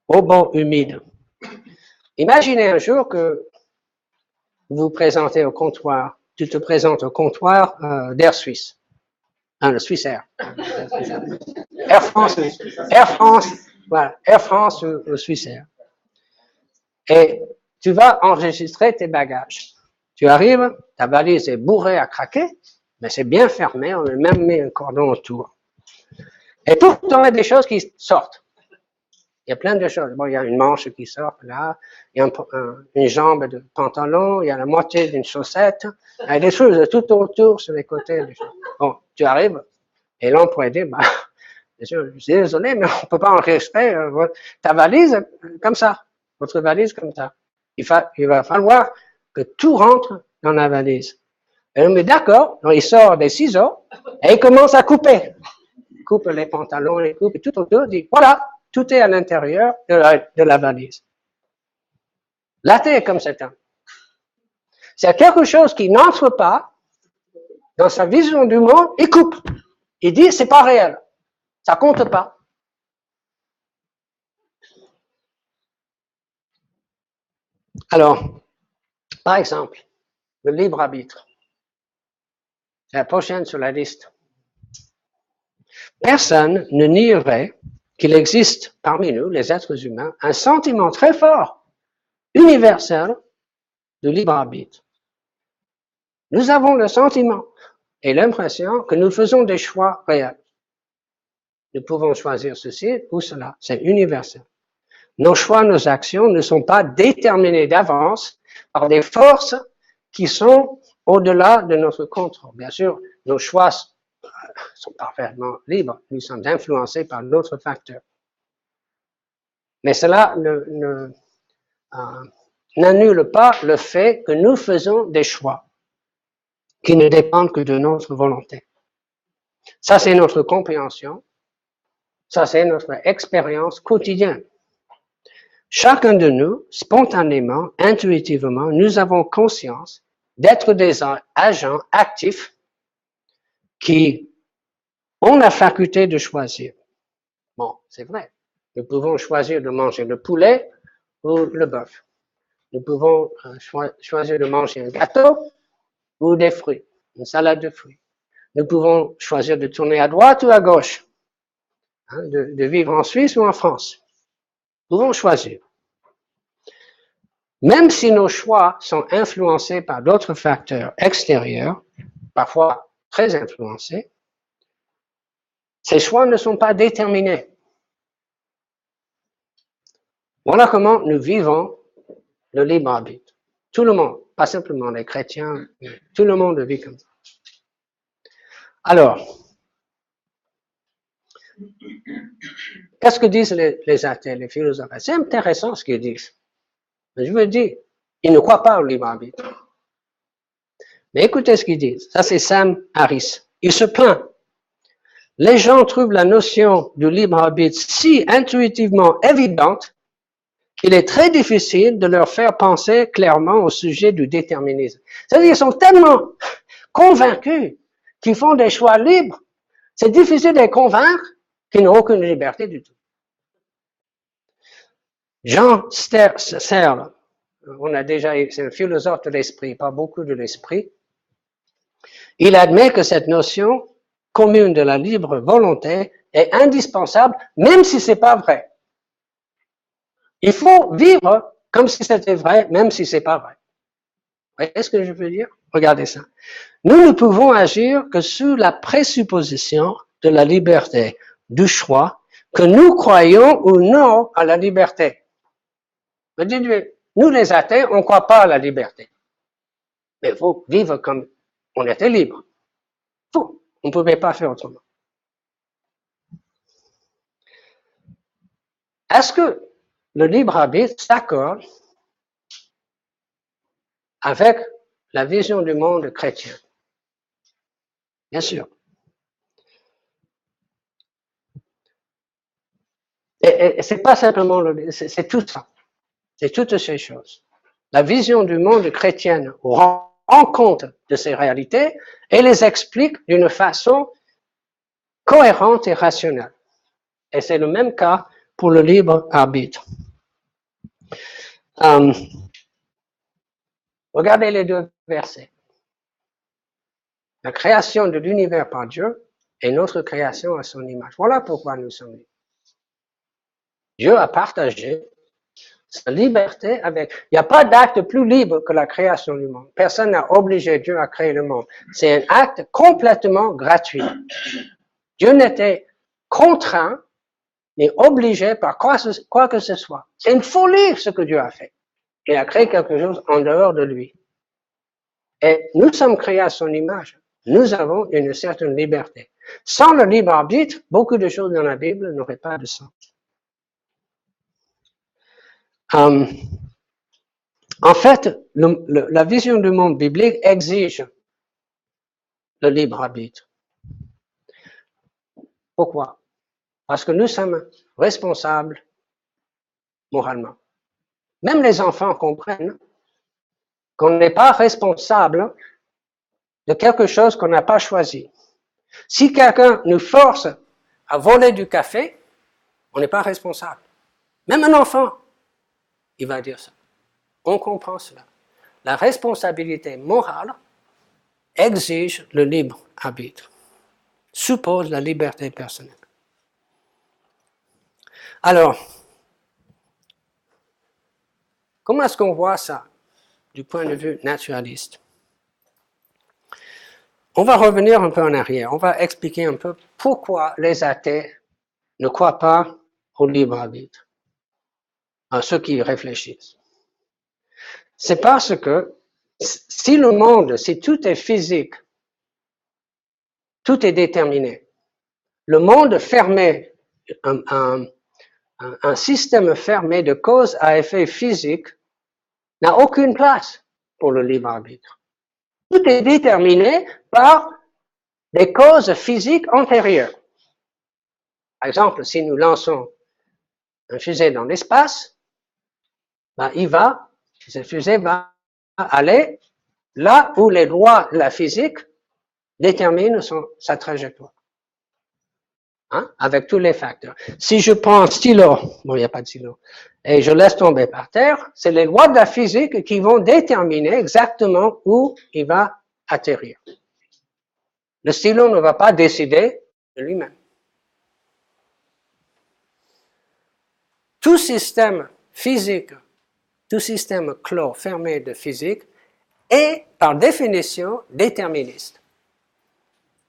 au bord humide. Imaginez un jour que vous vous présentez au comptoir, tu te présentes au comptoir d'Air Suisse, le Swiss Air. Air France, voilà, Air France ou Swiss Air. Et tu vas enregistrer tes bagages. Tu arrives, ta valise est bourrée à craquer, mais c'est bien fermé, on a même mis un cordon autour. Et pourtant, il y a des choses qui sortent. Il y a plein de choses. Bon, il y a une manche qui sort là, il y a une jambe de pantalon, il y a la moitié d'une chaussette, il y a des choses tout autour sur les côtés. Bon, tu arrives, et là, on pourrait dire, bah, je suis désolé, mais on ne peut pas enregistrer ta valise comme ça, votre valise comme ça. Il va falloir que tout rentre dans la valise. Et on est d'accord, il sort des ciseaux et il commence à couper. Il coupe les pantalons, il coupe tout autour, il dit, voilà, tout est à l'intérieur de la valise. L'athée est comme cet homme. C'est quelque chose qui n'entre pas dans sa vision du monde, il coupe. Il dit, c'est pas réel. Ça compte pas. Alors, par exemple, le libre arbitre. C'est la prochaine sur la liste. Personne ne nierait qu'il existe parmi nous, les êtres humains, un sentiment très fort, universel, de libre arbitre. Nous avons le sentiment et l'impression que nous faisons des choix réels. Nous pouvons choisir ceci ou cela, c'est universel. Nos choix, nos actions ne sont pas déterminés d'avance par des forces qui sont au-delà de notre contrôle. Bien sûr, nos choix sont parfaitement libres, nous sommes influencés par d'autres facteurs. Mais cela n'annule pas le fait que nous faisons des choix qui ne dépendent que de notre volonté. Ça, c'est notre compréhension. Ça, c'est notre expérience quotidienne. Chacun de nous, spontanément, intuitivement, nous avons conscience d'être des agents actifs qui ont la faculté de choisir. Bon, c'est vrai. Nous pouvons choisir de manger le poulet ou le bœuf. Nous pouvons choisir de manger un gâteau ou des fruits, une salade de fruits. Nous pouvons choisir de tourner à droite ou à gauche, de vivre en Suisse ou en France. Nous pouvons choisir. Même si nos choix sont influencés par d'autres facteurs extérieurs, parfois très influencés, ces choix ne sont pas déterminés. Voilà comment nous vivons le libre arbitre. Tout le monde, pas simplement les chrétiens, mais tout le monde vit comme ça. Alors, qu'est-ce que disent les athées, les philosophes? C'est intéressant ce qu'ils disent. Mais je veux dire, ils ne croient pas au libre arbitre. Mais écoutez ce qu'ils disent. Ça, c'est Sam Harris. Il se plaint. Les gens trouvent la notion du libre arbitre si intuitivement évidente qu'il est très difficile de leur faire penser clairement au sujet du déterminisme. C'est-à-dire qu'ils sont tellement convaincus qu'ils font des choix libres, c'est difficile de les convaincre qu'ils n'ont aucune liberté du tout. Jean Searle, c'est un philosophe de l'esprit, pas beaucoup de l'esprit. Il admet que cette notion commune de la libre volonté est indispensable, même si c'est pas vrai. Il faut vivre comme si c'était vrai, même si c'est pas vrai. Vous voyez ce que je veux dire? Regardez ça. Nous ne pouvons agir que sous la présupposition de la liberté, du choix, que nous croyons ou non à la liberté. Nous les athées, on ne croit pas à la liberté. Mais il faut vivre comme on était libre. On ne pouvait pas faire autrement. Est-ce que le libre arbitre s'accorde avec la vision du monde chrétien? Bien sûr. Et c'est pas simplement c'est tout ça. C'est toutes ces choses. La vision du monde chrétienne rend compte de ces réalités et les explique d'une façon cohérente et rationnelle. Et c'est le même cas pour le libre arbitre. Regardez les deux versets. La création de l'univers par Dieu et notre création à son image. Voilà pourquoi nous sommes libres. Dieu a partagé sa liberté avec... Il n'y a pas d'acte plus libre que la création du monde. Personne n'a obligé Dieu à créer le monde. C'est un acte complètement gratuit. Dieu n'était contraint ni obligé par quoi que ce soit. C'est une folie ce que Dieu a fait. Il a créé quelque chose en dehors de lui. Et nous sommes créés à son image. Nous avons une certaine liberté. Sans le libre arbitre, beaucoup de choses dans la Bible n'auraient pas de sens. En fait, la vision du monde biblique exige le libre arbitre. Pourquoi? Parce que nous sommes responsables moralement. Même les enfants comprennent qu'on n'est pas responsable de quelque chose qu'on n'a pas choisi. Si quelqu'un nous force à voler du café, on n'est pas responsable. Même un enfant, il va dire ça. On comprend cela. La responsabilité morale exige le libre arbitre, suppose la liberté personnelle. Alors, comment est-ce qu'on voit ça du point de vue naturaliste? On va revenir un peu en arrière. On va expliquer un peu pourquoi les athées ne croient pas au libre arbitre, à ceux qui réfléchissent. C'est parce que si le monde, si tout est physique, tout est déterminé, le monde fermé, un système fermé de cause à effet physique n'a aucune place pour le libre arbitre. Tout est déterminé par des causes physiques antérieures. Par exemple, si nous lançons un fusée dans l'espace, ben ce fusée va aller là où les lois de la physique déterminent sa trajectoire. Avec tous les facteurs. Si je prends un stylo, bon, il n'y a pas de stylo, et je laisse tomber par terre, c'est les lois de la physique qui vont déterminer exactement où il va atterrir. Le stylo ne va pas décider de lui-même. Tout système physique, tout système clos, fermé de physique, est par définition déterministe.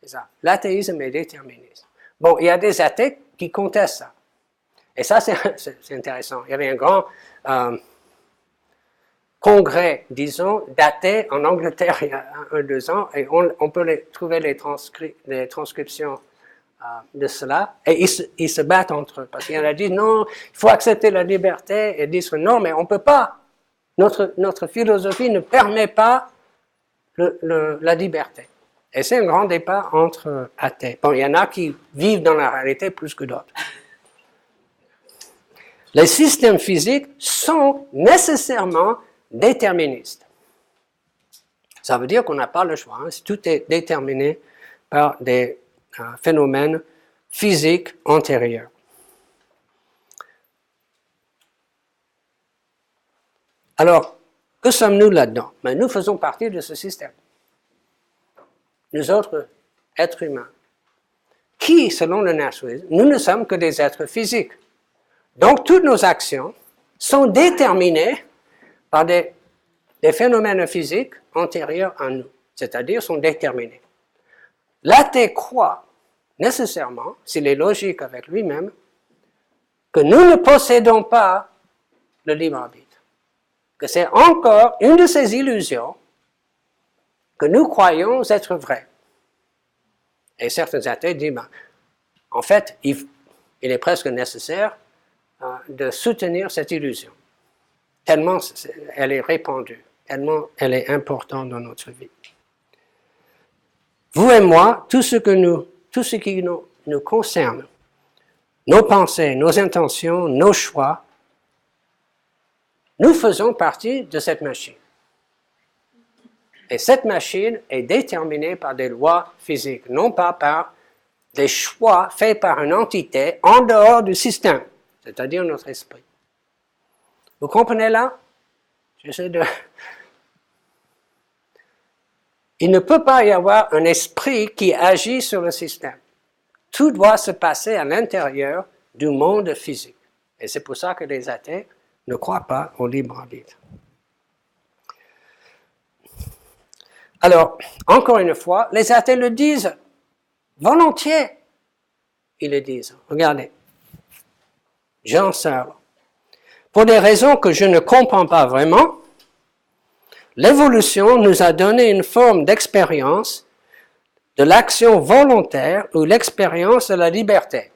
C'est ça. L'athéisme est déterministe. Bon, il y a des athées qui contestent ça. Et ça, c'est intéressant. Il y avait un grand congrès, disons, d'athées en Angleterre il y a 1-2 ans, et on peut trouver les transcriptions de cela, et ils se battent entre eux, parce qu'il y en a qui disent non, il faut accepter la liberté, et disent non, mais on ne peut pas. Notre philosophie ne permet pas la liberté. Et c'est un grand débat entre athées. Bon, il y en a qui vivent dans la réalité plus que d'autres. Les systèmes physiques sont nécessairement déterministes. Ça veut dire qu'on n'a pas le choix. Tout est déterminé par des phénomènes physiques antérieurs. Alors, que sommes-nous là-dedans? Ben, nous faisons partie de ce système. Nous autres êtres humains, qui, selon le naturalisme, nous ne sommes que des êtres physiques. Donc, toutes nos actions sont déterminées par des phénomènes physiques antérieurs à nous, c'est-à-dire sont déterminés. L'athée croit nécessairement, s'il est logique avec lui-même, que nous ne possédons pas le libre arbitre, que c'est encore une de ces illusions que nous croyons être vraies. Et certains athées disent, en fait, il est presque nécessaire de soutenir cette illusion, tellement elle est répandue, tellement elle est importante dans notre vie. Vous et moi, tout ce qui nous concerne, nos pensées, nos intentions, nos choix, nous faisons partie de cette machine. Et cette machine est déterminée par des lois physiques, non pas par des choix faits par une entité en dehors du système. c'est-à-dire notre esprit. Vous comprenez là? J'essaie de... Il ne peut pas y avoir un esprit qui agit sur le système. Tout doit se passer à l'intérieur du monde physique. Et c'est pour ça que les athées ne croient pas au libre arbitre. Alors, encore une fois, les athées le disent volontiers. Ils le disent. Regardez. Jean Searle. Pour des raisons que je ne comprends pas vraiment, l'évolution nous a donné une forme d'expérience de l'action volontaire ou l'expérience de la liberté.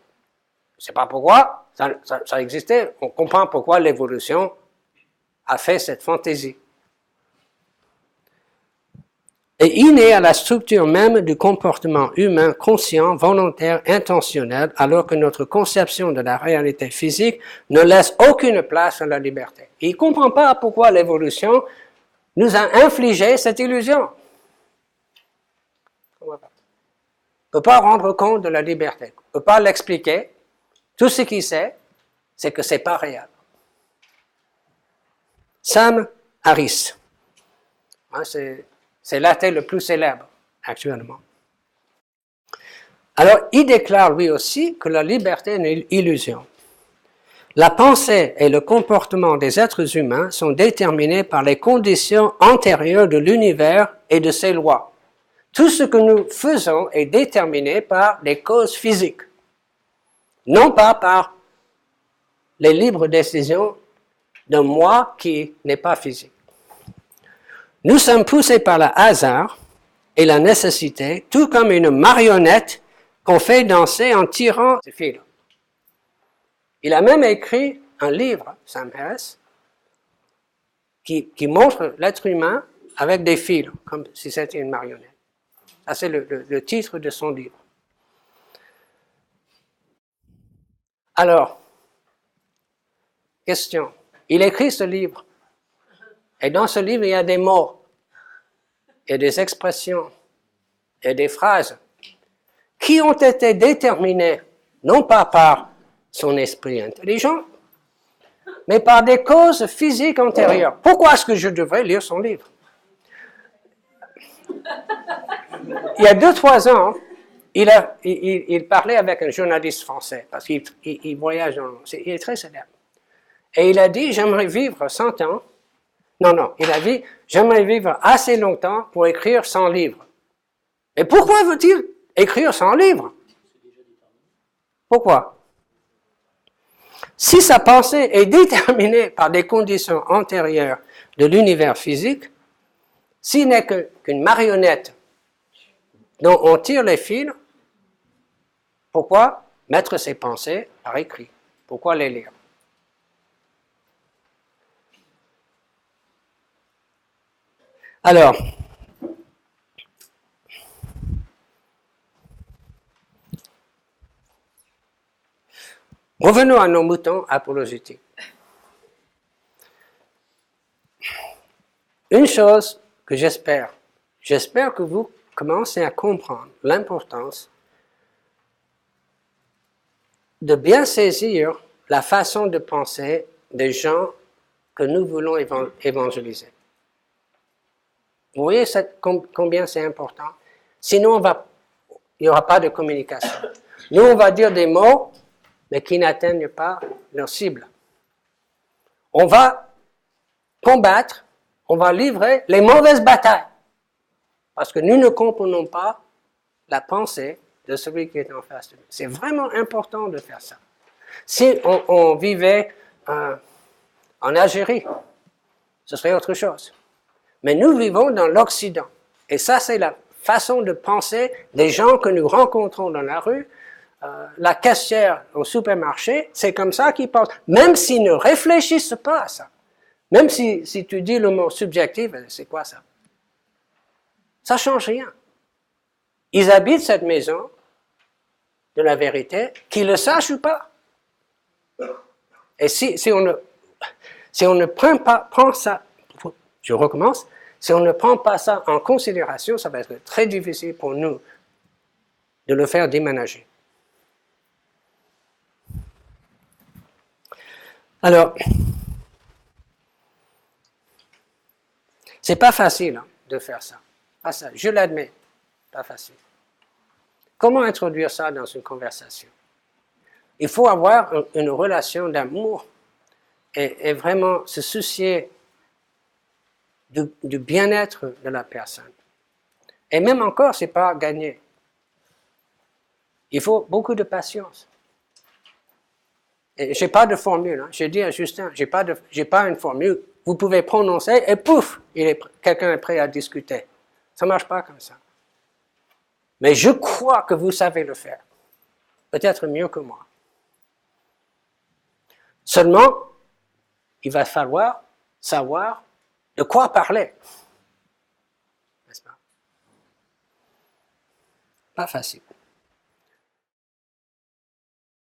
Je ne sais pas pourquoi, ça existait, on comprend pourquoi l'évolution a fait cette fantaisie. Est inné à la structure même du comportement humain conscient, volontaire, intentionnel, alors que notre conception de la réalité physique ne laisse aucune place à la liberté. Il ne comprend pas pourquoi l'évolution nous a infligé cette illusion. On ne peut pas rendre compte de la liberté, on ne peut pas l'expliquer. Tout ce qu'il sait, c'est que ce n'est pas réel. Sam Harris, c'est l'athée le plus célèbre actuellement. Alors, il déclare lui aussi que la liberté est une illusion. La pensée et le comportement des êtres humains sont déterminés par les conditions antérieures de l'univers et de ses lois. Tout ce que nous faisons est déterminé par les causes physiques, non pas par les libres décisions d'un moi qui n'est pas physique. Nous sommes poussés par le hasard et la nécessité, tout comme une marionnette qu'on fait danser en tirant ses fils. Il a même écrit un livre, Sam Harris, qui montre l'être humain avec des fils, comme si c'était une marionnette. Ça, c'est le titre de son livre. Alors, question. Il écrit ce livre. Et dans ce livre, il y a des mots, il y a des expressions, il y a des phrases qui ont été déterminées, non pas par son esprit intelligent, mais par des causes physiques antérieures. Pourquoi est-ce que je devrais lire son livre? Il y a 2-3 ans, il parlait avec un journaliste français, parce qu'il voyage dans le monde, il est très célèbre. Et il a dit, j'aimerais vivre 100 ans. Non, il a dit, j'aimerais vivre assez longtemps pour écrire 100 livres. Mais pourquoi veut-il écrire 100 livres? Pourquoi? Si sa pensée est déterminée par des conditions antérieures de l'univers physique, s'il n'est qu'une marionnette dont on tire les fils, pourquoi mettre ses pensées par écrit? Pourquoi les lire? Alors, revenons à nos moutons apologétiques. Une chose que j'espère que vous commencez à comprendre l'importance de bien saisir la façon de penser des gens que nous voulons évangéliser. Vous voyez combien c'est important? Sinon, il n'y aura pas de communication. Nous, on va dire des mots, mais qui n'atteignent pas leur cible. On va combattre, on va livrer les mauvaises batailles, parce que nous ne comprenons pas la pensée de celui qui est en face de nous. C'est vraiment important de faire ça. Si on vivait en Algérie, ce serait autre chose. Mais nous vivons dans l'Occident. Et ça, c'est la façon de penser des gens que nous rencontrons dans la rue. La caissière au supermarché, c'est comme ça qu'ils pensent. Même s'ils ne réfléchissent pas à ça. Même si tu dis le mot subjectif, c'est quoi ça? Ça ne change rien. Ils habitent cette maison de la vérité, qu'ils le sachent ou pas. Et si on ne prend ça, je recommence, si on ne prend pas ça en considération, ça va être très difficile pour nous de le faire déménager. Alors, c'est pas facile hein, de faire ça. Pas ça. Je l'admets, pas facile. Comment introduire ça dans une conversation? Il faut avoir une relation d'amour et vraiment se soucier du bien-être de la personne. Et même encore, c'est pas gagné. Il faut beaucoup de patience. Et j'ai pas de formule. Hein. J'ai dit à Justin, j'ai pas une formule. Vous pouvez prononcer et pouf, quelqu'un est prêt à discuter. Ça marche pas comme ça. Mais je crois que vous savez le faire. Peut-être mieux que moi. Seulement, il va falloir savoir de quoi parler. N'est-ce pas? Pas facile.